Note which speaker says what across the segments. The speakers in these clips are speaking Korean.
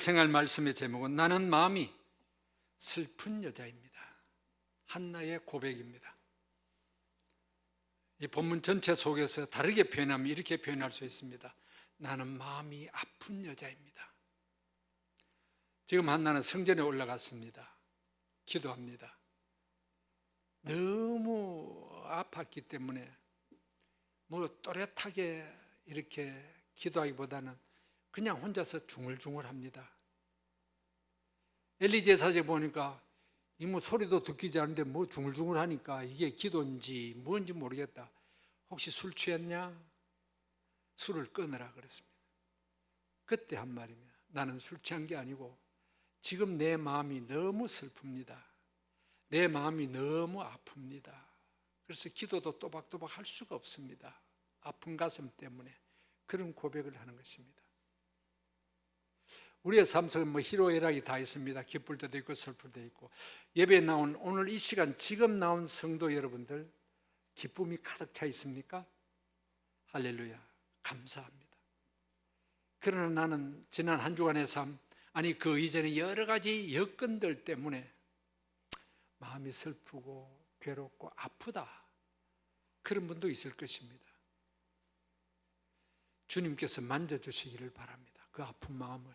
Speaker 1: 생활 말씀의 제목은 나는 마음이 슬픈 여자입니다. 한나의 고백입니다. 이 본문 전체 속에서 다르게 표현하면 이렇게 표현할 수 있습니다. 나는 마음이 아픈 여자입니다. 지금 한나는 성전에 올라갔습니다. 기도합니다. 너무 아팠기 때문에 뭐 또렷하게 이렇게 기도하기보다는 그냥 혼자서 중얼중얼합니다. 엘리 제사장에 보니까 이 뭐 소리도 듣기지 않는데 뭐 중얼중얼하니까 이게 기도인지 뭔지 모르겠다. 혹시 술 취했냐? 술을 끊으라 그랬습니다. 그때 한 말입니다. 나는 술 취한 게 아니고 지금 내 마음이 너무 슬픕니다. 내 마음이 너무 아픕니다. 그래서 기도도 또박또박 할 수가 없습니다. 아픈 가슴 때문에 그런 고백을 하는 것입니다. 우리의 삶 속에 뭐 희로애락이 다 있습니다. 기쁠 때도 있고 슬플 때도 있고. 예배에 나온 오늘 이 시간 지금 나온 성도 여러분들 기쁨이 가득 차 있습니까? 할렐루야, 감사합니다. 그러나 나는 지난 한 주간의 삶, 아니 그 이전에 여러 가지 여건들 때문에 마음이 슬프고 괴롭고 아프다, 그런 분도 있을 것입니다. 주님께서 만져주시기를 바랍니다. 그 아픈 마음을.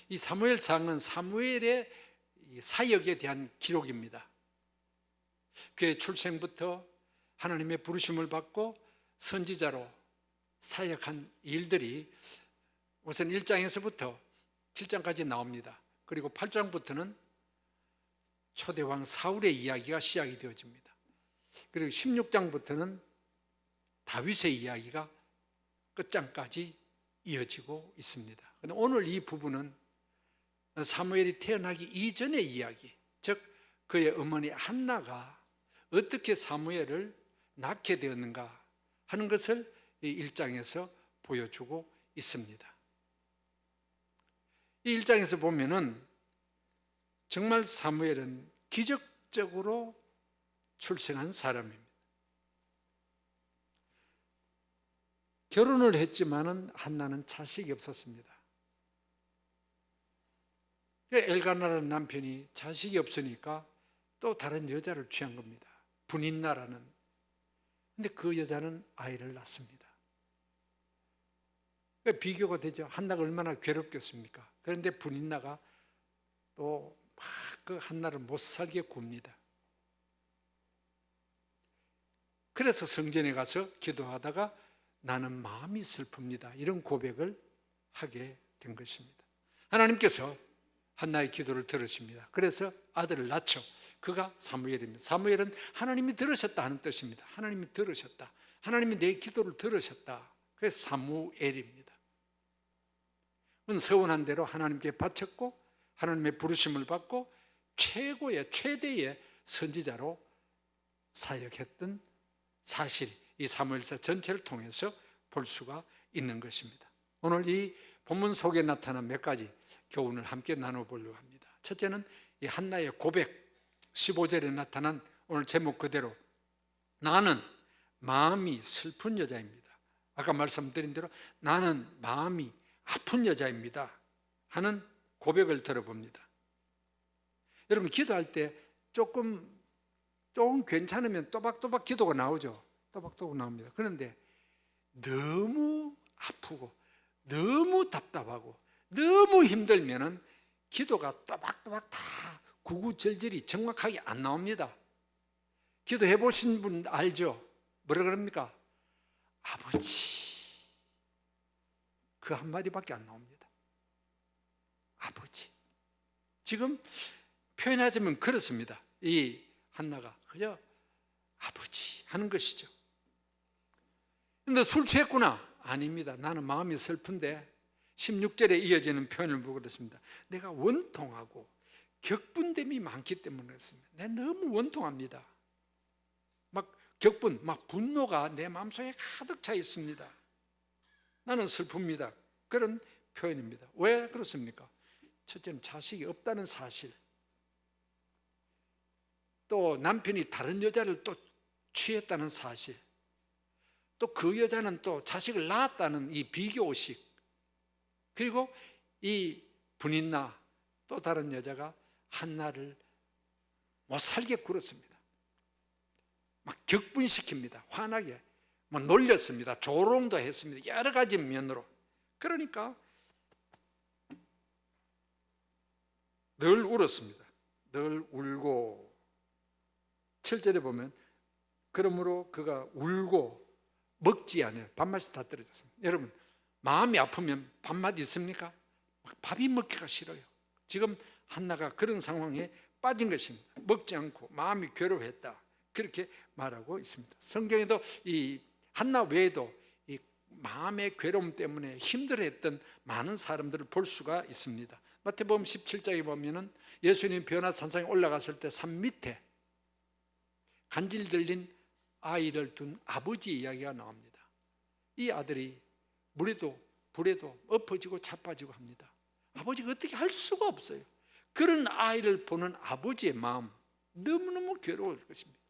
Speaker 1: 이 사무엘상은 사무엘의 사역에 대한 기록입니다. 그의 출생부터 하나님의 부르심을 받고 선지자로 사역한 일들이 우선 1장에서부터 7장까지 나옵니다. 그리고 8장부터는 초대왕 사울의 이야기가 시작이 되어집니다. 그리고 16장부터는 다윗의 이야기가 끝장까지 이어지고 있습니다. 그런데 오늘 이 부분은 사무엘이 태어나기 이전의 이야기, 즉 그의 어머니 한나가 어떻게 사무엘을 낳게 되었는가 하는 것을 이 1장에서 보여주고 있습니다. 이 1장에서 보면은 정말 사무엘은 기적적으로 출생한 사람입니다. 결혼을 했지만은 한나는 자식이 없었습니다. 엘가나라는 남편이 자식이 없으니까 또 다른 여자를 취한 겁니다. 분인나라는. 근데 그 여자는 아이를 낳습니다. 비교가 되죠. 한나가 얼마나 괴롭겠습니까? 그런데 분인나가 또 막 그 한나를 못 살게 굽니다. 그래서 성전에 가서 기도하다가 나는 마음이 슬픕니다, 이런 고백을 하게 된 것입니다. 하나님께서 한나의 기도를 들으십니다. 그래서 아들을 낳죠. 그가 사무엘입니다. 사무엘은 하나님이 들으셨다 하는 뜻입니다. 하나님이 들으셨다, 하나님이 내 기도를 들으셨다. 그래서 사무엘입니다. 서원한 대로 하나님께 바쳤고 하나님의 부르심을 받고 최대의 선지자로 사역했던 사실이 이 사무엘서 전체를 통해서 볼 수가 있는 것입니다. 오늘 이 본문 속에 나타난 몇 가지 교훈을 함께 나눠보려고 합니다. 첫째는 이 한나의 고백, 15절에 나타난 오늘 제목 그대로 나는 마음이 슬픈 여자입니다. 아까 말씀드린 대로 나는 마음이 아픈 여자입니다 하는 고백을 들어봅니다. 여러분, 기도할 때 조금 괜찮으면 또박또박 기도가 나오죠. 또박또박 나옵니다. 그런데 너무 아프고 너무 답답하고 너무 힘들면은 기도가 또박또박 다 구구절절이 정확하게 안 나옵니다. 기도해 보신 분 알죠? 뭐라 그럽니까? 아버지, 그 한마디밖에 안 나옵니다. 아버지. 지금 표현하자면 그렇습니다. 이 한나가 그저 아버지 하는 것이죠. 근데 술 취했구나? 아닙니다. 나는 마음이 슬픈데 16절에 이어지는 표현을 보고 그렇습니다. 내가 원통하고 격분됨이 많기 때문에 그렇습니다. 내가 너무 원통합니다. 막 격분, 막 분노가 내 마음속에 가득 차 있습니다. 나는 슬픕니다. 그런 표현입니다. 왜 그렇습니까? 첫째는 자식이 없다는 사실, 또 남편이 다른 여자를 또 취했다는 사실, 또 그 여자는 또 자식을 낳았다는 이 비교의식, 그리고 이 분인나 또 다른 여자가 한나를 못 살게 굴었습니다. 막 격분시킵니다. 화나게 뭐 놀렸습니다. 조롱도 했습니다. 여러 가지 면으로. 그러니까 늘 울었습니다. 늘 울고 7절에 보면 그러므로 그가 울고 먹지 않아요. 밥맛이 다 떨어졌습니다. 여러분, 마음이 아프면 밥맛 있습니까? 밥이 먹기가 싫어요. 지금 한나가 그런 상황에 빠진 것입니다. 먹지 않고 마음이 괴로워했다, 그렇게 말하고 있습니다. 성경에도 이 한나 외에도 이 마음의 괴로움 때문에 힘들어했던 많은 사람들을 볼 수가 있습니다. 마태복음 17장에 보면은 예수님 변화산상에 올라갔을 때 산 밑에 간질 들린 아이를 둔 아버지 이야기가 나옵니다. 이 아들이 물에도 불에도 엎어지고 자빠지고 합니다. 아버지가 어떻게 할 수가 없어요. 그런 아이를 보는 아버지의 마음, 너무너무 괴로울 것입니다.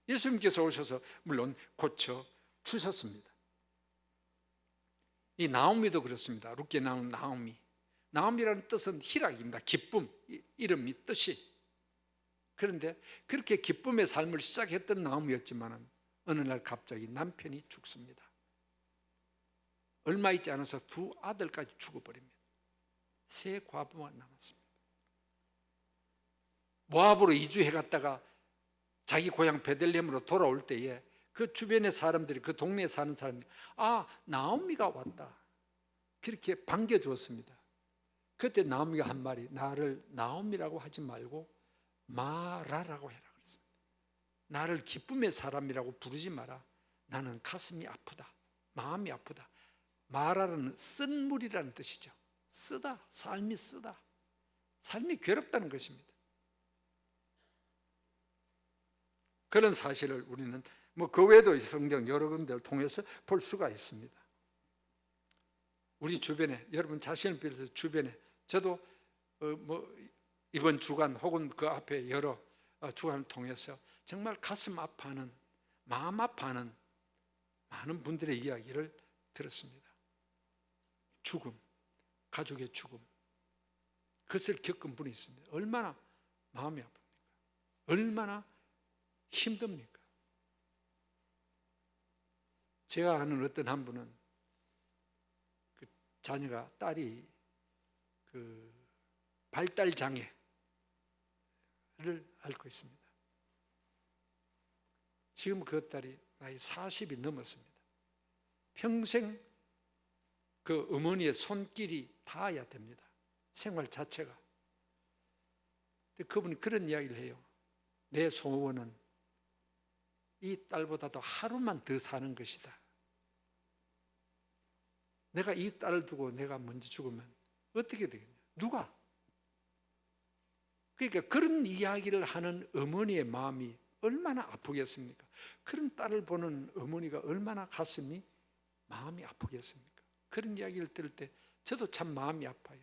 Speaker 1: 예수님께서 오셔서 물론 고쳐 주셨습니다. 이 나오미도 그렇습니다. 룻게 나온 나오미. 나오미라는 뜻은 희락입니다. 기쁨, 이름이 뜻이. 그런데 그렇게 기쁨의 삶을 시작했던 나오미였지만 어느 날 갑자기 남편이 죽습니다. 얼마 있지 않아서 두 아들까지 죽어버립니다. 세 과부만 남았습니다. 모압으로 이주해 갔다가 자기 고향 베들레헴으로 돌아올 때에 그 주변의 사람들이, 그 동네에 사는 사람들이, 아, 나오미가 왔다, 그렇게 반겨주었습니다. 그때 나오미가 한 말이, 나를 나오미라고 하지 말고 마라라고 해라 그랬습니다. 나를 기쁨의 사람이라고 부르지 마라. 나는 가슴이 아프다, 마음이 아프다. 마라는 쓴 물이라는 뜻이죠. 쓰다, 삶이 쓰다, 삶이 괴롭다는 것입니다. 그런 사실을 우리는 그 외에도 성경 여러 군데를 통해서 볼 수가 있습니다. 우리 주변에, 여러분 자신을 비롯해서 주변에, 저도 이번 주간 혹은 그 앞에 여러 주간을 통해서 정말 가슴 아파하는, 마음 아파하는 많은 분들의 이야기를 들었습니다. 죽음, 가족의 죽음, 그것을 겪은 분이 있습니다. 얼마나 마음이 아픕니까? 얼마나 힘듭니까? 제가 아는 어떤 한 분은 그 자녀가, 딸이 그 발달 장애를 앓고 있습니다. 지금 그 딸이 나이 40이 넘었습니다. 평생 그 어머니의 손길이 닿아야 됩니다. 생활 자체가. 근데 그분이 그런 이야기를 해요. 내 소원은 이 딸보다도 하루만 더 사는 것이다. 내가 이 딸을 두고 내가 먼저 죽으면 어떻게 되겠냐? 누가? 그러니까 그런 이야기를 하는 어머니의 마음이 얼마나 아프겠습니까? 그런 딸을 보는 어머니가 얼마나 가슴이, 마음이 아프겠습니까? 그런 이야기를 들을 때 저도 참 마음이 아파요.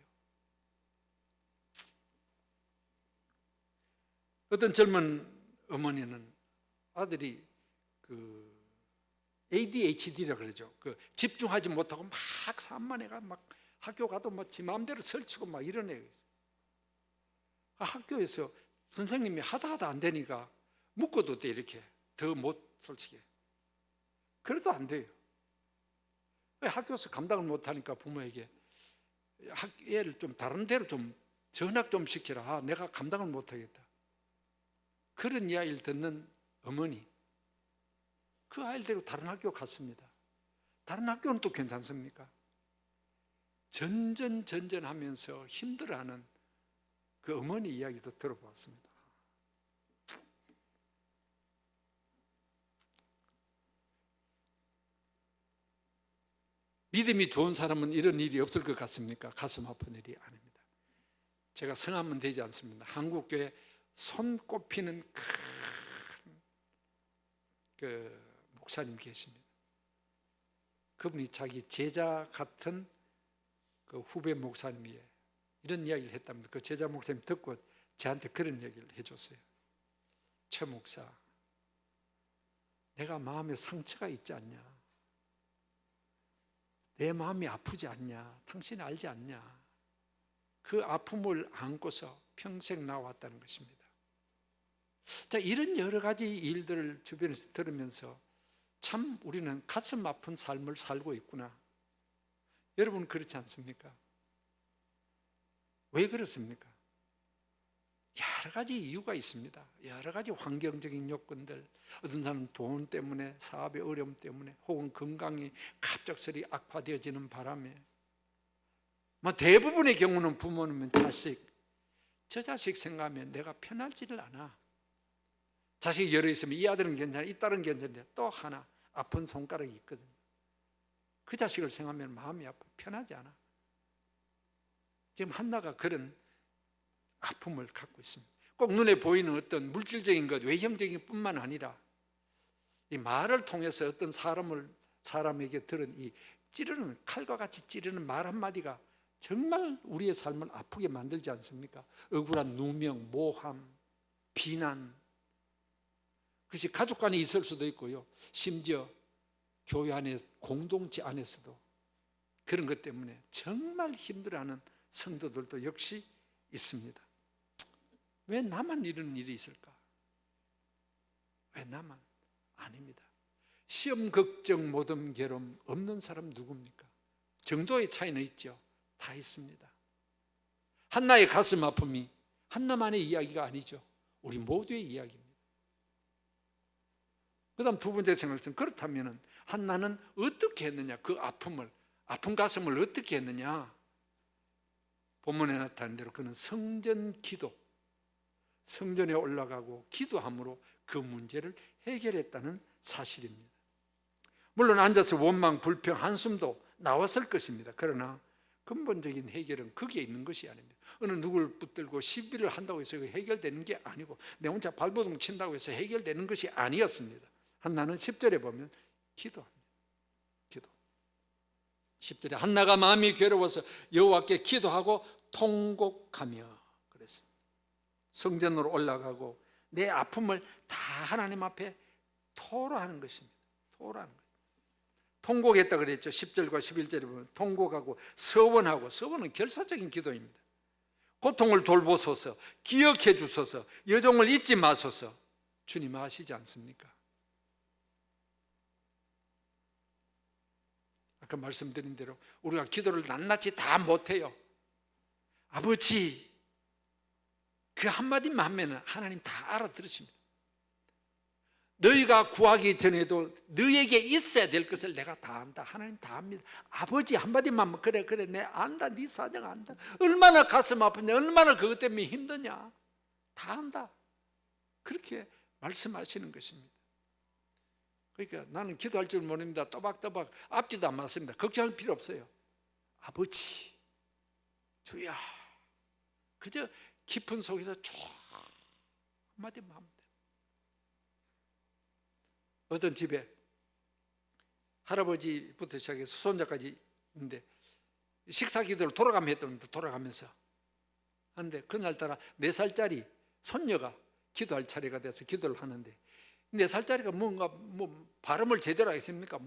Speaker 1: 어떤 젊은 어머니는 아들이 그 ADHD라고 그러죠. 그 집중하지 못하고 막 산만해가 막 학교 가도 뭐 지 마음대로 설치고 막 이런 애가 있어요. 학교에서 선생님이 하다 안 되니까 묶어도 돼, 이렇게 더 못 설치게. 그래도 안 돼요. 학교에서 감당을 못하니까 부모에게 얘를 좀 다른 데로 좀 전학 좀 시키라. 내가 감당을 못하겠다. 그런 이야기를 듣는 어머니, 그 아이를 데리고 다른 학교 갔습니다. 다른 학교는 또 괜찮습니까? 전전하면서 힘들어하는 그 어머니 이야기도 들어봤습니다. 믿음이 좋은 사람은 이런 일이 없을 것 같습니까? 가슴 아픈 일이 아닙니다. 제가 성하면 되지 않습니다. 한국교회 손꼽히는 큰 그 목사님 계십니다. 그분이 자기 제자 같은 그 후배 목사님이 이런 이야기를 했답니다. 그 제자 목사님 듣고 저한테 그런 얘기를 해줬어요. 최 목사, 내가 마음에 상처가 있지 않냐? 내 마음이 아프지 않냐? 당신이 알지 않냐? 그 아픔을 안고서 평생 나왔다는 것입니다. 자, 이런 여러 가지 일들을 주변에서 들으면서 참 우리는 가슴 아픈 삶을 살고 있구나. 여러분 그렇지 않습니까? 왜 그렇습니까? 여러 가지 이유가 있습니다. 여러 가지 환경적인 요건들, 어떤 사람은 돈 때문에, 사업의 어려움 때문에, 혹은 건강이 갑작스레 악화되어지는 바람에, 대부분의 경우는 부모는 자식, 저 자식 생각하면 내가 편하지를 않아. 자식이 여러 있으면 이 아들은 괜찮아, 이 딸은 괜찮은데 또 하나 아픈 손가락이 있거든요. 그 자식을 생각하면 마음이 아파, 편하지 않아. 지금 한나가 그런 아픔을 갖고 있습니다. 꼭 눈에 보이는 어떤 물질적인 것, 외형적인 뿐만 아니라 이 말을 통해서 어떤 사람에게 들은 이 찌르는, 칼과 같이 찌르는 말 한마디가 정말 우리의 삶을 아프게 만들지 않습니까? 억울한 누명, 모함, 비난, 그것이 가족 간에 있을 수도 있고요, 심지어 교회 안에, 공동체 안에서도 그런 것 때문에 정말 힘들어하는 성도들도 역시 있습니다. 왜 나만 이런 일이 있을까? 왜 나만? 아닙니다. 시험 걱정 모든 괴로움 없는 사람 누굽니까? 정도의 차이는 있죠. 다 있습니다. 한나의 가슴 아픔이 한나만의 이야기가 아니죠. 우리 모두의 이야기입니다. 그 다음 두 번째 생각은, 그렇다면 한나는 어떻게 했느냐? 그 아픔을, 아픈 가슴을 어떻게 했느냐? 본문에 나타난 대로 그는 성전 기도, 성전에 올라가고 기도함으로 그 문제를 해결했다는 사실입니다. 물론 앉아서 원망, 불평, 한숨도 나왔을 것입니다. 그러나 근본적인 해결은 거기에 있는 것이 아닙니다. 어느 누구를 붙들고 시비를 한다고 해서 해결되는 게 아니고, 내 혼자 발버둥 친다고 해서 해결되는 것이 아니었습니다. 한나는 10절에 보면 기도합니다. 기도. 10절에 한나가 마음이 괴로워서 여호와께 기도하고 통곡하며 그랬습니다. 성전으로 올라가고 내 아픔을 다 하나님 앞에 토로하는 것입니다. 토로하는 거예요. 통곡했다 그랬죠. 10절과 11절에 보면 통곡하고 서원하고, 서원은 결사적인 기도입니다. 고통을 돌보소서, 기억해 주소서, 여종을 잊지 마소서. 주님 아시지 않습니까? 아까 말씀드린 대로 우리가 기도를 낱낱이 다 못해요. 아버지, 그 한마디만 하면 하나님 다 알아들으십니다. 너희가 구하기 전에도 너희에게 있어야 될 것을 내가 다 안다. 하나님 다 압니다. 아버지 한마디만, 그래 내 안다, 네 사정 안다, 얼마나 가슴 아프냐, 얼마나 그것 때문에 힘드냐, 다 안다. 그렇게 말씀하시는 것입니다. 그러니까 나는 기도할 줄 모릅니다, 또박또박 앞뒤도 안 맞습니다. 걱정할 필요 없어요. 아버지, 주야, 그저 깊은 속에서 쫙 한마디만 하면 돼요. 어떤 집에 할아버지부터 시작해서 손자까지 있는데 식사 기도를 돌아가며 했답니다. 돌아가면서 하는데 그날따라 4살짜리 손녀가 기도할 차례가 돼서 기도를 하는데, 4살짜리가 뭔가 발음을 제대로 하겠습니까?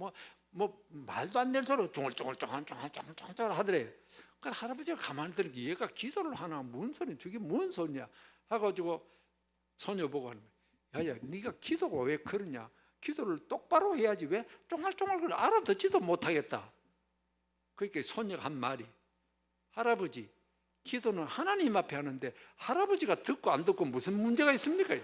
Speaker 1: 말도 안 되는 소리로 쫑알쫑알 하더래요. 그러니까 할아버지가 가만히 들으니까 얘가 기도를 하나, 무슨 소리야, 저게 무슨 소리냐 해가지고 손녀 보고 하는 거예요. 야야, 네가 기도가 왜 그러냐? 기도를 똑바로 해야지 왜 쫑알쫑알 그걸 알아듣지도 못하겠다. 그러니까 손녀가 한 말이, 할아버지, 기도는 하나님 앞에 하는데 할아버지가 듣고 안 듣고 무슨 문제가 있습니까?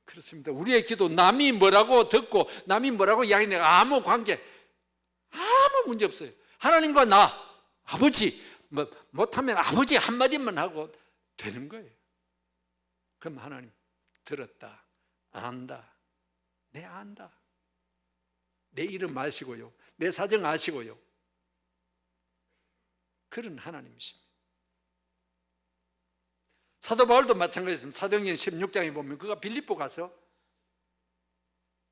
Speaker 1: 그렇습니다. 우리의 기도 남이 뭐라고 듣고 남이 뭐라고 이야기하는 아무 관계, 아무 문제 없어요. 하나님과 나, 아버지, 못하면 아버지 한마디만 하고 되는 거예요. 그럼 하나님 들었다, 안다, 내 안다, 내 이름 아시고요, 내 사정 아시고요, 그런 하나님이십니다. 사도 바울도 마찬가지입니다. 사도행전 16장에 보면 그가 빌립보 가서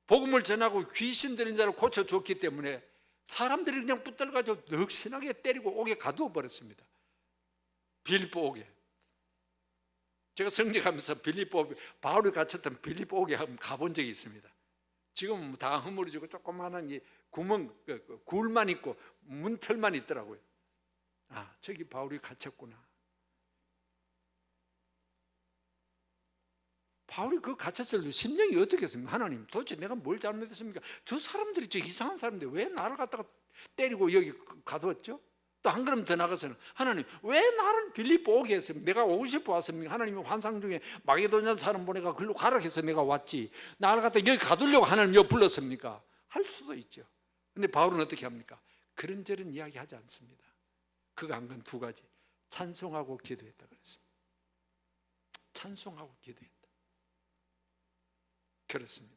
Speaker 1: 복음을 전하고 귀신 들린 자를 고쳐줬기 때문에 사람들이 그냥 붙들어가지고 넋신하게 때리고 옥에 가두어 버렸습니다. 빌립보 옥에. 제가 성직하면서 바울이 갇혔던 빌립보 옥에 가본 적이 있습니다. 지금은 다 허물어지고 조그마한 이 구멍, 굴만 있고 문틀만 있더라고요. 아, 저기 바울이 갇혔구나. 바울이 그 갇혔을 때 심령이 어떻겠습니까? 하나님, 도대체 내가 뭘 잘못했습니까? 저 사람들이, 저 이상한 사람들 왜 나를 갖다가 때리고 여기 가두었죠? 또 한 걸음 더 나가서는 하나님, 왜 나를 빌립보 오게 했습니까? 내가 오고 싶어 왔습니까? 하나님이 환상 중에 마게도냐 사람 보내가 글로 가라 해서 내가 왔지, 나를 갖다 여기 가두려고 하나님 여기 불렀습니까? 할 수도 있죠. 근데 바울은 어떻게 합니까? 그런저런 이야기 하지 않습니다. 그가 한 건 두 가지, 찬송하고 기도했다 그랬습니다. 찬송하고 기도했다. 그렇습니다.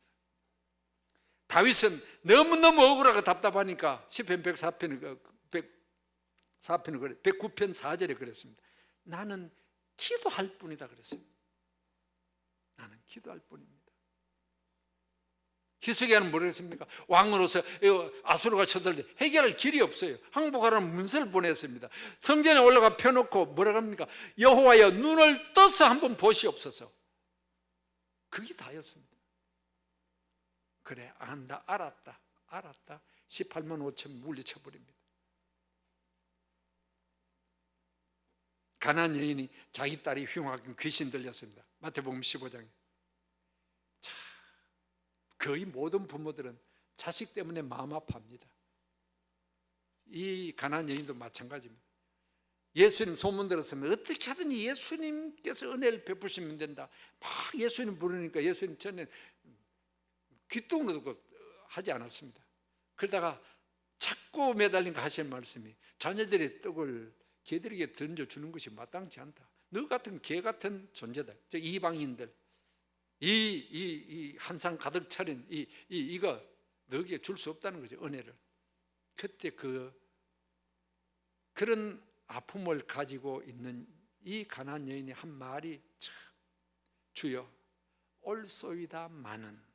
Speaker 1: 다윗은 너무너무 억울하고 답답하니까 시편 104편을 109편 4절에 그랬습니다. 나는 기도할 뿐이다 그랬어요. 나는 기도할 뿐입니다. 히스기야는 뭐라 했습니까? 왕으로서 아수르가 쳐들때 해결할 길이 없어요. 항복하라는 문서를 보냈습니다. 성전에 올라가 펴놓고 뭐라 합니까? 여호와여, 눈을 떠서 한번 보시옵소서. 그게 다였습니다. 그래, 안다, 알았다 18만 5천 물리쳐버립니다. 가나안 여인이 자기 딸이 흉하게 귀신 들렸습니다. 마태복음 15장에. 자, 거의 모든 부모들은 자식 때문에 마음 아파합니다. 이 가나안 여인도 마찬가지입니다. 예수님 소문 들었으면 어떻게 하든지 예수님께서 은혜를 베푸시면 된다. 막 예수님 부르니까 예수님 전에 귀뚱으로도 하지 않았습니다. 그러다가 자꾸 매달린 거 하시는 말씀이, 자녀들의 떡을 개들에게 던져주는 것이 마땅치 않다. 너 같은 개 같은 존재다. 저 이방인들, 이 한상 가득 차린 이거 너에게 줄 수 없다는 거죠, 은혜를. 그때 그런 아픔을 가지고 있는 이 가나안 여인이 한 말이, 참, 주여, 올소이다 마는,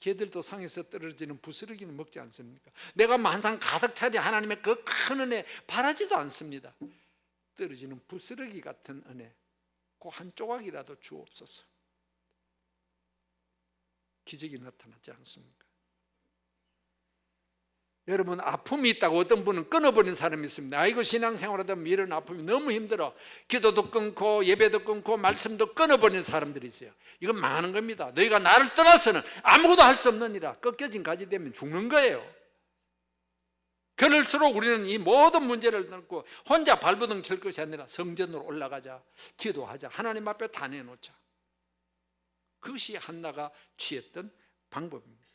Speaker 1: 개들도 상에서 떨어지는 부스러기는 먹지 않습니까? 내가 만상 가득 차린 하나님의 그 큰 은혜 바라지도 않습니다. 떨어지는 부스러기 같은 은혜, 그 한 조각이라도 주옵소서. 기적이 나타나지 않습니까? 여러분, 아픔이 있다고 어떤 분은 끊어버린 사람이 있습니다. 아이고, 신앙생활하다 보면 이런 아픔이 너무 힘들어, 기도도 끊고 예배도 끊고 말씀도 끊어버린 사람들이 있어요. 이건 망하는 겁니다. 너희가 나를 떠나서는 아무것도 할 수 없느니라. 꺾여진 가지 되면 죽는 거예요. 그럴수록 우리는 이 모든 문제를 넣고 혼자 발버둥 칠 것이 아니라 성전으로 올라가자, 기도하자, 하나님 앞에 다 내놓자. 그것이 한나가 취했던 방법입니다.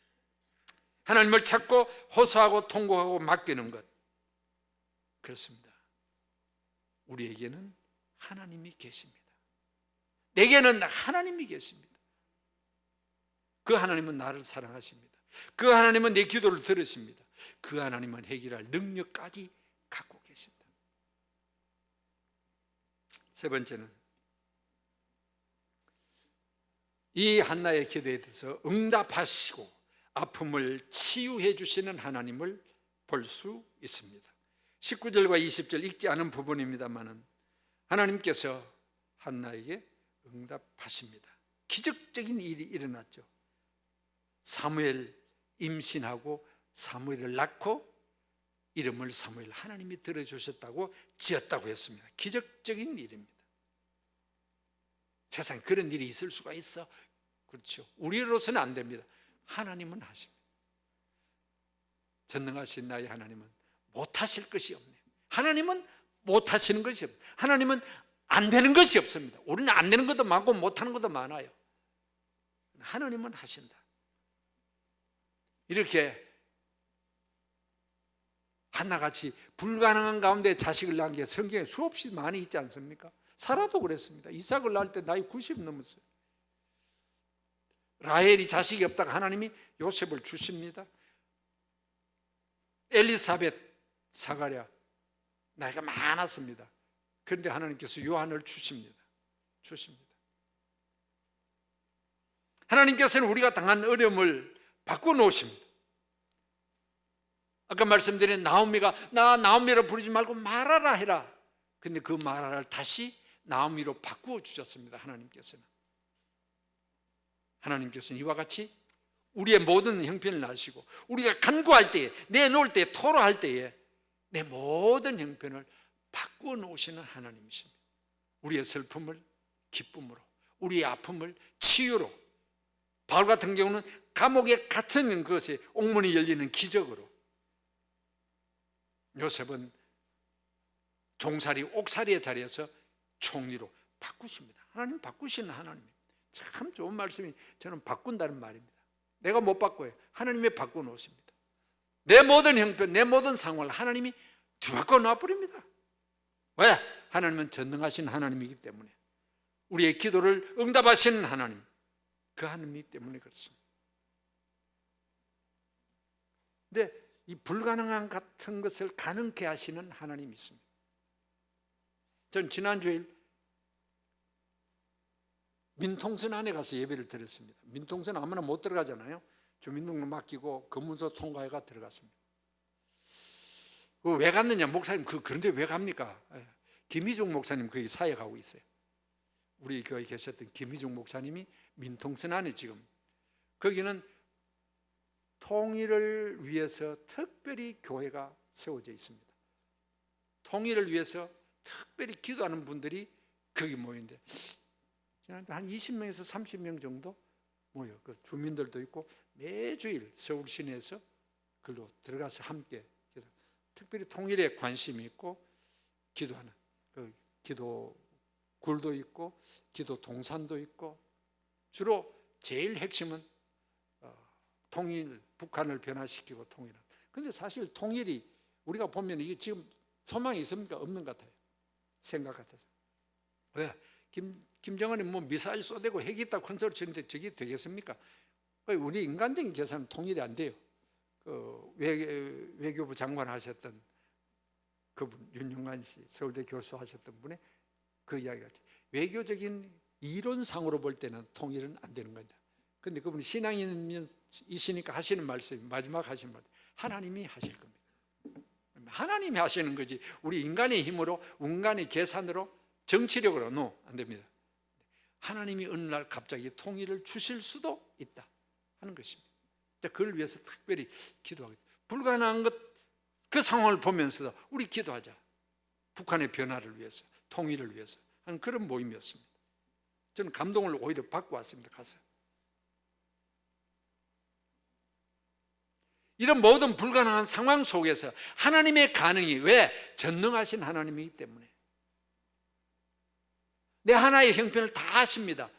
Speaker 1: 하나님을 찾고 호소하고 통곡하고 맡기는 것, 그렇습니다. 우리에게는 하나님이 계십니다. 내게는 하나님이 계십니다. 그 하나님은 나를 사랑하십니다. 그 하나님은 내 기도를 들으십니다. 그 하나님은 해결할 능력까지 갖고 계십니다. 세 번째는, 이 한나의 기도에 대해서 응답하시고 아픔을 치유해 주시는 하나님을 볼 수 있습니다. 19절과 20절 읽지 않은 부분입니다만 하나님께서 한나에게 응답하십니다. 기적적인 일이 일어났죠. 사무엘 임신하고 사무엘을 낳고 이름을 사무엘, 하나님이 들어주셨다고 지었다고 했습니다. 기적적인 일입니다. 세상에 그런 일이 있을 수가 있어? 그렇죠. 우리로서는 안 됩니다. 하나님은 하십니다. 전능하신 나의 하나님은 못하실 것이 없네요. 하나님은 못하시는 것이 없습니다. 하나님은 안 되는 것이 없습니다. 우리는 안 되는 것도 많고 못하는 것도 많아요. 하나님은 하신다. 이렇게 한나같이 불가능한 가운데 자식을 낳은 게 성경에 수없이 많이 있지 않습니까? 사라도 그랬습니다. 이삭을 낳을 때 나이 90 넘었어요. 라헬이 자식이 없다가 하나님이 요셉을 주십니다. 엘리사벳, 사가랴 나이가 많았습니다. 그런데 하나님께서 요한을 주십니다. 하나님께서는 우리가 당한 어려움을 바꿔놓으십니다. 아까 말씀드린 나오미가 나 나오미라 부르지 말고 마라라 해라. 근데 그 마라를 다시 나오미로 바꾸어 주셨습니다. 하나님께서는 이와 같이 우리의 모든 형편을 아시고 우리가 간구할 때에, 내놓을 때에, 토로할 때에 내 모든 형편을 바꾸어 놓으시는 하나님이십니다. 우리의 슬픔을 기쁨으로, 우리의 아픔을 치유로, 바울 같은 경우는 감옥에 갇혀있는 것에 옥문이 열리는 기적으로, 요셉은 종살이, 옥살이의 자리에서 총리로 바꾸십니다. 하나님 바꾸시는 하나님. 참 좋은 말씀이, 저는 바꾼다는 말입니다. 내가 못 바꿔요. 하나님이 바꿔놓으십니다. 내 모든 형편, 내 모든 상황을 하나님이 뒤바꿔 놔버립니다. 왜? 하나님은 전능하신 하나님이기 때문에, 우리의 기도를 응답하시는 하나님, 그 하나님이기 때문에 그렇습니다. 근데 이 불가능한 같은 것을 가능케 하시는 하나님이 있습니다. 전 지난주에 민통선 안에 가서 예배를 드렸습니다. 민통선 아무나 못 들어가잖아요. 주민등록 맡기고 검문소 통과해가 들어갔습니다. 왜 갔느냐, 목사님 그런데 왜 갑니까? 김희중 목사님 거기 사역하고 있어요. 우리 교회에 계셨던 김희중 목사님이 민통선 안에 지금, 거기는 통일을 위해서 특별히 교회가 세워져 있습니다. 통일을 위해서 특별히 기도하는 분들이 거기 모이는데 한 20명에서 30명 정도 모여. 그 주민들도 있고 매주일 서울 시내에서 글로 들어가서 함께 기도. 특별히 통일에 관심이 있고 기도하는, 그 기도 굴도 있고 기도 동산도 있고, 주로 제일 핵심은 통일, 북한을 변화시키고 통일은. 근데 사실 통일이 우리가 보면 이게 지금 소망이 있습니까? 없는 것 같아요. 생각 같아서. 왜? 김정은이 뭐 미사일 쏘대고 핵이 있다 콘서트 치는데 저게 되겠습니까? 우리 인간적인 계산은 통일이 안 돼요. 그 외교부 장관 하셨던 그분, 윤용관 씨, 서울대 교수 하셨던 분의 그 이야기가 외교적인 이론상으로 볼 때는 통일은 안 되는 겁니다. 그런데 그분이 신앙인이시니까 하시는 말씀이, 마지막 하시는 말씀, 하나님이 하실 겁니다. 하나님이 하시는 거지 우리 인간의 힘으로, 인간의 계산으로, 정치력으로 안 됩니다. 하나님이 어느 날 갑자기 통일을 주실 수도 있다 하는 것입니다. 그걸 위해서 특별히 기도하겠다. 불가능한 것, 그 상황을 보면서도 우리 기도하자. 북한의 변화를 위해서, 통일을 위해서 하는 그런 모임이었습니다. 저는 감동을 오히려 받고 왔습니다. 가서 이런 모든 불가능한 상황 속에서 하나님의 가능이, 왜? 전능하신 하나님이기 때문에. 내 하나의 형편을 다 아십니다.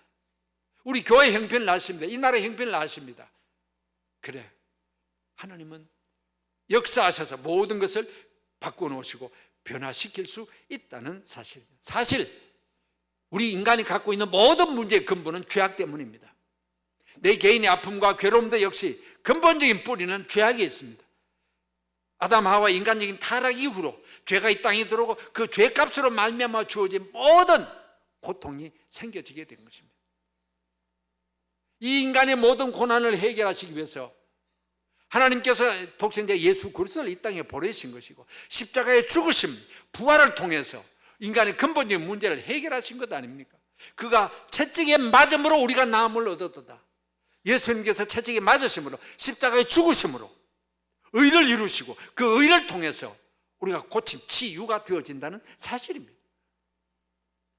Speaker 1: 우리 교회 형편을 아십니다. 이 나라의 형편을 아십니다. 그래, 하나님은 역사하셔서 모든 것을 바꿔놓으시고 변화시킬 수 있다는 사실입니다. 사실 우리 인간이 갖고 있는 모든 문제의 근본은 죄악 때문입니다. 내 개인의 아픔과 괴로움도 역시 근본적인 뿌리는 죄악에 있습니다. 아담 하와 인간적인 타락 이후로 죄가 이 땅에 들어오고 그 죄값으로 말미암아 주어진 모든 고통이 생겨지게 된 것입니다. 이 인간의 모든 고난을 해결하시기 위해서 하나님께서 독생자 예수 그리스도를 이 땅에 보내신 것이고, 십자가의 죽으심, 부활을 통해서 인간의 근본적인 문제를 해결하신 것 아닙니까? 그가 채찍에 맞음으로 우리가 나음을 얻었도다. 예수님께서 채찍에 맞으심으로, 십자가의 죽으심으로 의를 이루시고 그 의를 통해서 우리가 고침, 치유가 되어진다는 사실입니다.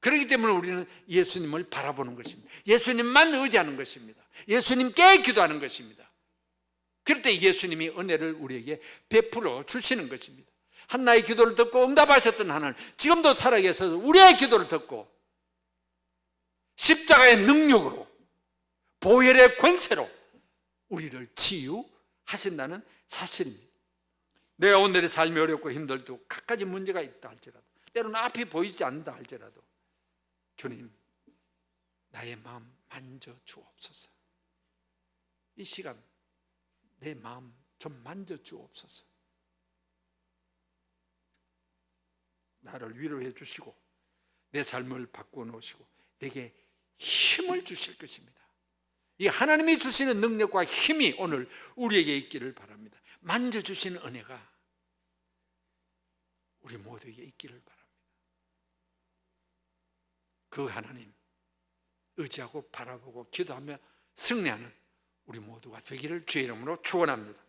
Speaker 1: 그렇기 때문에 우리는 예수님을 바라보는 것입니다. 예수님만 의지하는 것입니다. 예수님께 기도하는 것입니다. 그럴 때 예수님이 은혜를 우리에게 베풀어 주시는 것입니다. 한나의 기도를 듣고 응답하셨던 하나님, 지금도 살아계셔서 우리의 기도를 듣고 십자가의 능력으로, 보혈의 권세로 우리를 치유하신다는 사실입니다. 내가 오늘의 삶이 어렵고 힘들고 갖가지 문제가 있다 할지라도, 때로는 앞이 보이지 않는다 할지라도, 주님, 나의 마음 만져 주옵소서. 이 시간 내 마음 좀 만져 주옵소서. 나를 위로해 주시고 내 삶을 바꾸어 놓으시고 내게 힘을 주실 것입니다. 이 하나님이 주시는 능력과 힘이 오늘 우리에게 있기를 바랍니다. 만져주시는 은혜가 우리 모두에게 있기를 바랍니다. 그 하나님 의지하고 바라보고 기도하며 승리하는 우리 모두가 되기를 주의 이름으로 축원합니다.